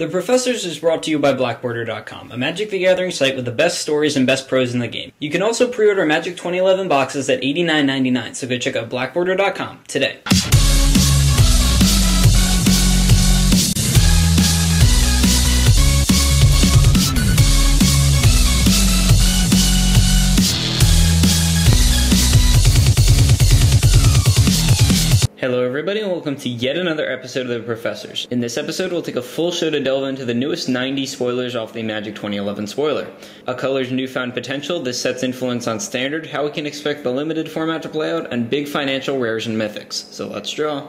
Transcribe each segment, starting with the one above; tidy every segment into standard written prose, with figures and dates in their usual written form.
The Professors is brought to you by Blackborder.com, a Magic the Gathering site with the best stories and best pros in the game. You can also pre-order Magic 2011 boxes at $89.99, so go check out Blackborder.com today. Hello everybody and welcome to yet another episode of The Professors. In this episode we'll take a full show to delve into the newest 90 spoilers off the Magic 2011 spoiler. A color's newfound potential, this set's influence on Standard, how we can expect the limited format to play out, and big financial rares and mythics. So let's draw.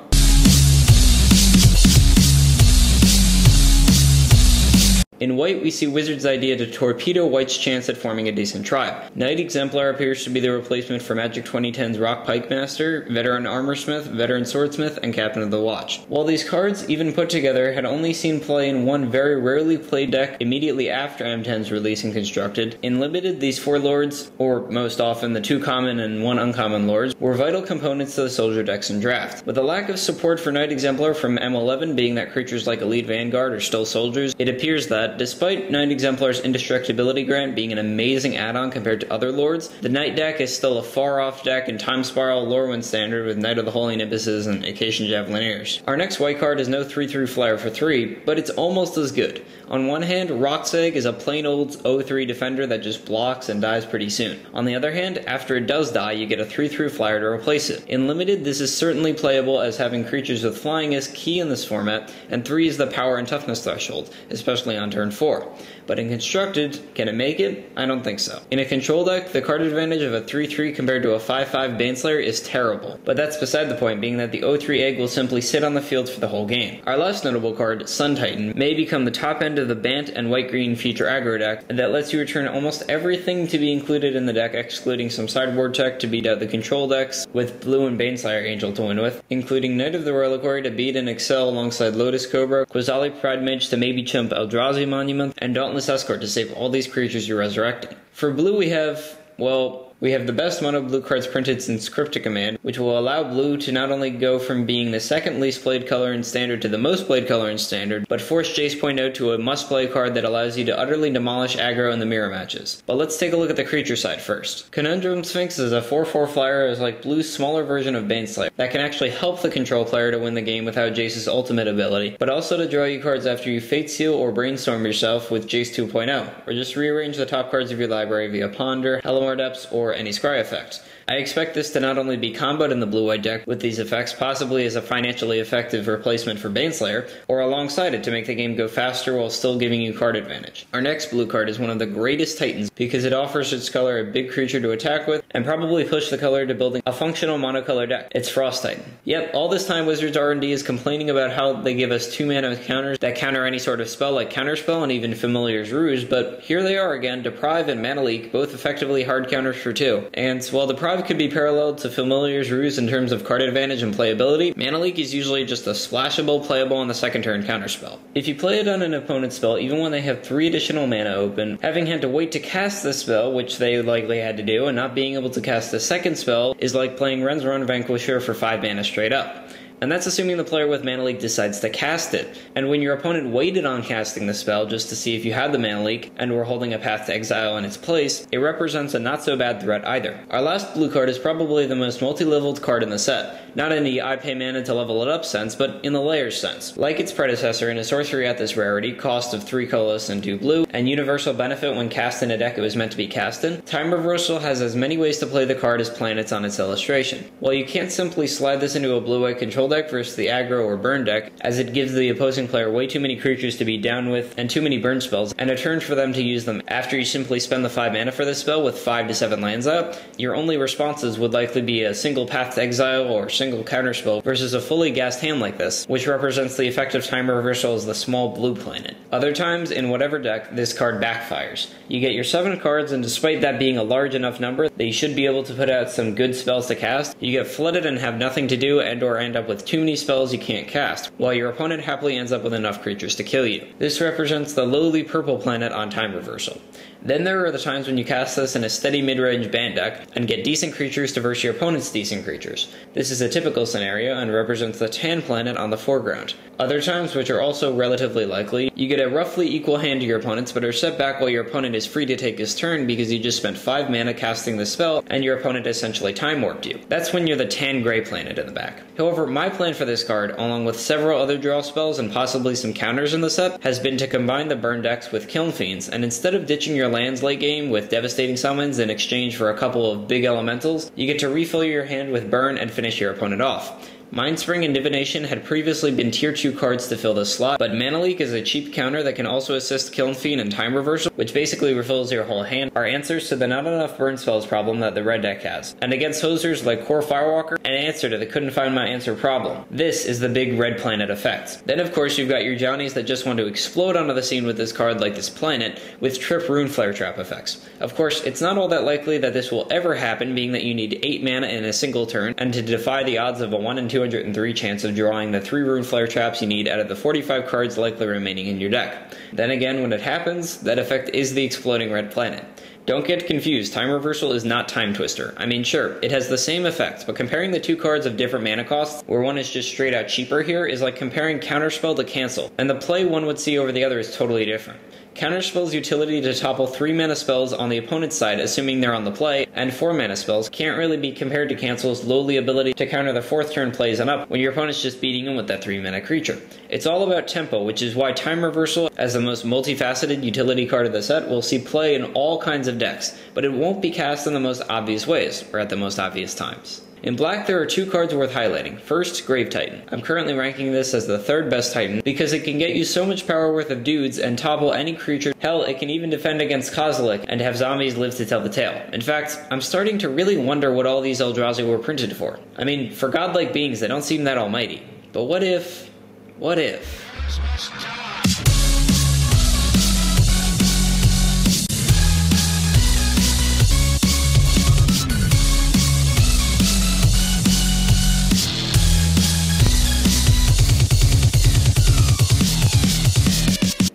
In white, we see Wizard's idea to torpedo White's chance at forming a decent tribe. Knight Exemplar appears to be the replacement for Magic 2010's Rock Pikemaster, Veteran Armorsmith, Veteran Swordsmith, and Captain of the Watch. While these cards, even put together, had only seen play in one very rarely played deck immediately after M10's release and constructed, in Limited, these 4 lords, or most often the 2 common and 1 uncommon lords, were vital components to the soldier decks in draft. With a lack of support for Knight Exemplar from M11 being that creatures like Elite Vanguard are still soldiers, it appears that, despite Knight Exemplar's Indestructibility Grant being an amazing add-on compared to other lords, the Knight deck is still a far-off deck in Time Spiral Lorwyn Standard with Knight of the Holy Nimbuses and Acacian Javelineers. Our next white card is no 3/3 flyer for 3, but it's almost as good. On one hand, Roxeg is a plain old 0/3 defender that just blocks and dies pretty soon. On the other hand, after it does die, you get a 3/3 flyer to replace it. In Limited, this is certainly playable as having creatures with flying is key in this format, and 3 is the power and toughness threshold, especially on turn 4. But in Constructed, can it make it? I don't think so. In a control deck, the card advantage of a 3/3 compared to a 5/5 Baneslayer is terrible, but that's beside the point, being that the 0/3 egg will simply sit on the field for the whole game. Our last notable card, Sun Titan, may become the top end of the Bant and white-green feature aggro deck that lets you return almost everything to be included in the deck, excluding some sideboard tech to beat out the control decks, with Blue and Baneslayer Angel to win with, including Knight of the Reliquary to beat and excel alongside Lotus Cobra, Quasali Pride Mage to maybe chump Eldrazi Monument, and Dauntless Escort to save all these creatures you're resurrecting. For blue we have the best mono blue cards printed since Cryptic Command, which will allow blue to not only go from being the second least played color in Standard to the most played color in Standard, but force Jace Point out to a must-play card that allows you to utterly demolish aggro in the mirror matches. But let's take a look at the creature side first. Conundrum Sphinx is a 4/4 flyer as like blue's smaller version of Baneslayer that can actually help the control player to win the game without Jace's ultimate ability, but also to draw you cards after you Fate Seal or Brainstorm yourself with Jace 2.0, or just rearrange the top cards of your library via Ponder, Helomar Depths, or any Scry effect. I expect this to not only be comboed in the blue-white deck with these effects, possibly as a financially effective replacement for Baneslayer, or alongside it to make the game go faster while still giving you card advantage. Our next blue card is one of the greatest Titans because it offers its color a big creature to attack with, and probably push the color to building a functional monocolor deck. It's Frost Titan. Yep, all this time Wizards R&D is complaining about how they give us 2-mana counters that counter any sort of spell like Counterspell and even Familiar's Ruse, but here they are again, Deprive and Mana Leak, both effectively hard counters for 2. And while Deprive could be paralleled to Familiar's Ruse in terms of card advantage and playability, Mana Leak is usually just a splashable, playable on the second turn counterspell. If you play it on an opponent's spell, even when they have 3 additional mana open, having had to wait to cast the spell, which they likely had to do, and not being able to cast the second spell is like playing Ren's-Run Vanquisher for 5 mana straight up. And that's assuming the player with Mana Leak decides to cast it. And when your opponent waited on casting the spell just to see if you had the Mana Leak and were holding a Path to Exile in its place, it represents a not so bad threat either. Our last blue card is probably the most multi-leveled card in the set. Not in the I pay mana to level it up sense, but in the layers sense. Like its predecessor, in a sorcery at this rarity, cost of 3 colorless and 2 blue, and universal benefit when cast in a deck it was meant to be cast in, Time Reversal has as many ways to play the card as planets on its illustration. While you can't simply slide this into a blue-white control deck versus the aggro or burn deck, as it gives the opposing player way too many creatures to be down with and too many burn spells, and a turn for them to use them after you simply spend the 5 mana for this spell with 5 to 7 lands out, your only responses would likely be a single Path to Exile or single counterspell versus a fully gassed hand like this, which represents the effective Time Reversal as the small blue planet. Other times, in whatever deck, this card backfires. You get your 7 cards, and despite that being a large enough number that you should be able to put out some good spells to cast, you get flooded and have nothing to do and or end up with with too many spells you can't cast, while your opponent happily ends up with enough creatures to kill you. This represents the lowly purple planet on time reversal. Then there are the times when you cast this in a steady mid-range band deck and get decent creatures to verse your opponent's decent creatures. This is a typical scenario and represents the tan planet on the foreground. Other times, which are also relatively likely, you get a roughly equal hand to your opponent's but are set back while your opponent is free to take his turn because you just spent 5 mana casting the spell and your opponent essentially time warped you. That's when you're the tan gray planet in the back. However, my plan for this card, along with several other draw spells and possibly some counters in the set, has been to combine the burn decks with Kiln Fiends, and instead of ditching your lands late game with devastating summons in exchange for a couple of big elementals, you get to refill your hand with burn and finish your opponent off. Mindspring and Divination had previously been tier 2 cards to fill this slot, but Mana Leak is a cheap counter that can also assist Kiln Fiend and Time Reversal, which basically refills your whole hand, are answers to the not enough burn spells problem that the red deck has. And against hosers like Core Firewalker, an answer to the couldn't find my answer problem. This is the big red planet effect. Then of course you've got your Johnnies that just want to explode onto the scene with this card like this planet, with trip Rune Flare Trap effects. Of course, it's not all that likely that this will ever happen, being that you need 8 mana in a single turn, and to defy the odds of a 1 in 203 chance of drawing the 3 Rune Flare Traps you need out of the 45 cards likely remaining in your deck. Then again, when it happens, that effect is the exploding red planet. Don't get confused, Time Reversal is not Time Twister. I mean, sure, it has the same effect, but comparing the two cards of different mana costs, where one is just straight out cheaper here, is like comparing Counterspell to Cancel, and the play one would see over the other is totally different. Counterspell's utility to topple 3 mana spells on the opponent's side, assuming they're on the play, and 4 mana spells can't really be compared to Cancel's lowly ability to counter the 4th turn plays and up when your opponent's just beating him with that 3 mana creature. It's all about tempo, which is why Time Reversal, as the most multifaceted utility card of the set, will see play in all kinds of decks, but it won't be cast in the most obvious ways, or at the most obvious times. In black, there are 2 cards worth highlighting. First, Grave Titan. I'm currently ranking this as the 3rd best Titan because it can get you so much power worth of dudes and topple any creature. Hell, it can even defend against Kozilek and have zombies live to tell the tale. In fact, I'm starting to really wonder what all these Eldrazi were printed for. I mean, for godlike beings, they don't seem that almighty. But what if... what if...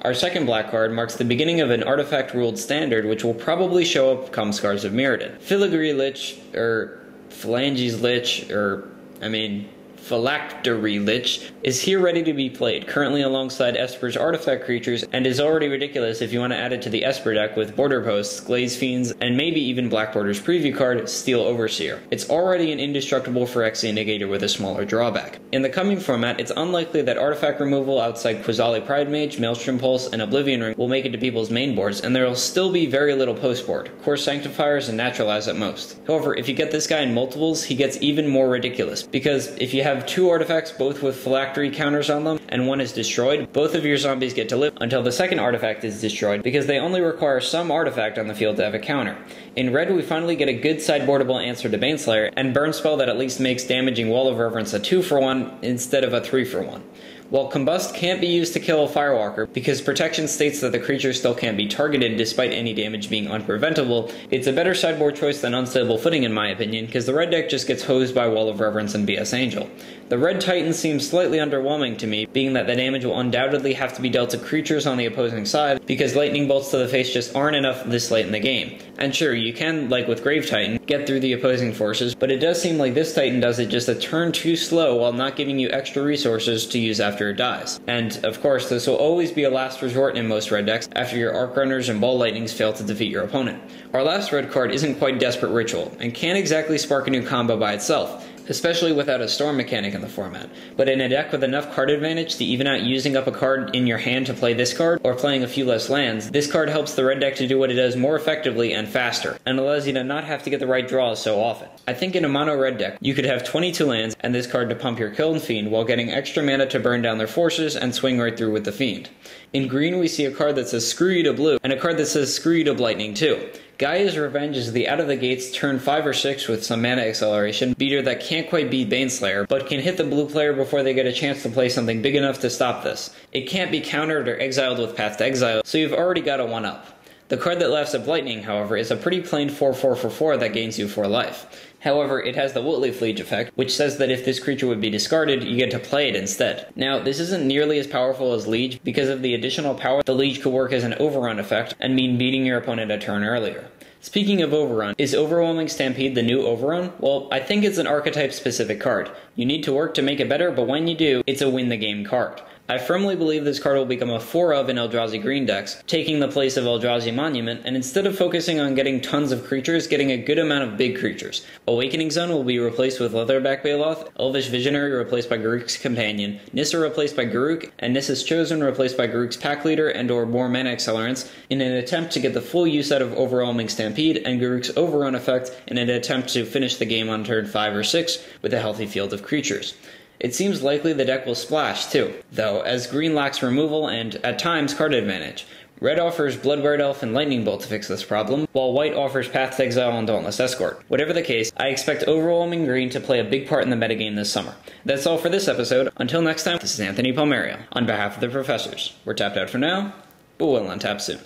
Our second black card marks the beginning of an artifact-ruled standard which will probably show up come Scars of Mirrodin. Filigree Lich, Phalanges Lich, Phylactery Lich is here ready to be played, currently alongside Esper's artifact creatures, and is already ridiculous if you want to add it to the Esper deck with Border Posts, Glaze Fiends, and maybe even Black Border's preview card, Steel Overseer. It's already an indestructible Phyrexian Negator with a smaller drawback. In the coming format, it's unlikely that artifact removal outside Quasali Pride Mage, Maelstrom Pulse, and Oblivion Ring will make it to people's main boards, and there will still be very little post-board, Core Sanctifiers and Naturalize at most. However, if you get this guy in multiples, he gets even more ridiculous, because if you have 2 artifacts both with phylactery counters on them, and one is destroyed, both of your zombies get to live until the second artifact is destroyed, because they only require some artifact on the field to have a counter. In red, we finally get a good sideboardable answer to Baneslayer, and Burn Spell that at least makes damaging Wall of Reverence a 2-for-1 instead of a 3-for-1. While Combust can't be used to kill a Firewalker, because protection states that the creature still can't be targeted despite any damage being unpreventable, it's a better sideboard choice than Unstable Footing in my opinion, because the red deck just gets hosed by Wall of Reverence and BS Angel. The red Titan seems slightly underwhelming to me, being that the damage will undoubtedly have to be dealt to creatures on the opposing side, because lightning bolts to the face just aren't enough this late in the game. And sure, you can, like with Grave Titan, get through the opposing forces, but it does seem like this Titan does it just a turn too slow while not giving you extra resources to use after it dies. And, of course, this will always be a last resort in most red decks after your Arc Runners and Ball Lightnings fail to defeat your opponent. Our last red card isn't quite Desperate Ritual, and can't exactly spark a new combo by itself, especially without a storm mechanic in the format. But in a deck with enough card advantage to even out using up a card in your hand to play this card, or playing a few less lands, this card helps the red deck to do what it does more effectively and faster, and allows you to not have to get the right draws so often. I think in a mono red deck, you could have 22 lands and this card to pump your Kiln Fiend while getting extra mana to burn down their forces and swing right through with the Fiend. In green we see a card that says screw you to blue, and a card that says screw you to Lightning too. Gaia's Revenge is the out-of-the-gates turn 5 or 6 with some mana acceleration beater that can't quite beat Baneslayer, but can hit the blue player before they get a chance to play something big enough to stop this. It can't be countered or exiled with Path to Exile, so you've already got a 1-up. The card that laughs at Lightning, however, is a pretty plain 4/4 for 4 that gains you 4 life. However, it has the Woolly Fleege effect, which says that if this creature would be discarded, you get to play it instead. Now, this isn't nearly as powerful as Liege. Because of the additional power, the Liege could work as an overrun effect and mean beating your opponent a turn earlier. Speaking of overrun, is Overwhelming Stampede the new overrun? Well, I think it's an archetype-specific card. You need to work to make it better, but when you do, it's a win-the-game card. I firmly believe this card will become a 4-of in Eldrazi green decks, taking the place of Eldrazi Monument, and instead of focusing on getting tons of creatures, getting a good amount of big creatures. Awakening Zone will be replaced with Leatherback Baloth, Elvish Visionary replaced by Garruk's Companion, Nissa replaced by Garruk, and Nissa's Chosen replaced by Garruk's Pack Leader and or more mana accelerants, in an attempt to get the full use out of Overwhelming Stampede and Garruk's Overrun effect in an attempt to finish the game on turn 5 or 6 with a healthy field of creatures. It seems likely the deck will splash, too, though, as green lacks removal and, at times, card advantage. Red offers Blood-White Elf and Lightning Bolt to fix this problem, while white offers Path to Exile and Dauntless Escort. Whatever the case, I expect Overwhelming Green to play a big part in the metagame this summer. That's all for this episode. Until next time, this is Anthony Palmeria, on behalf of the Professors. We're tapped out for now, but we'll untap soon.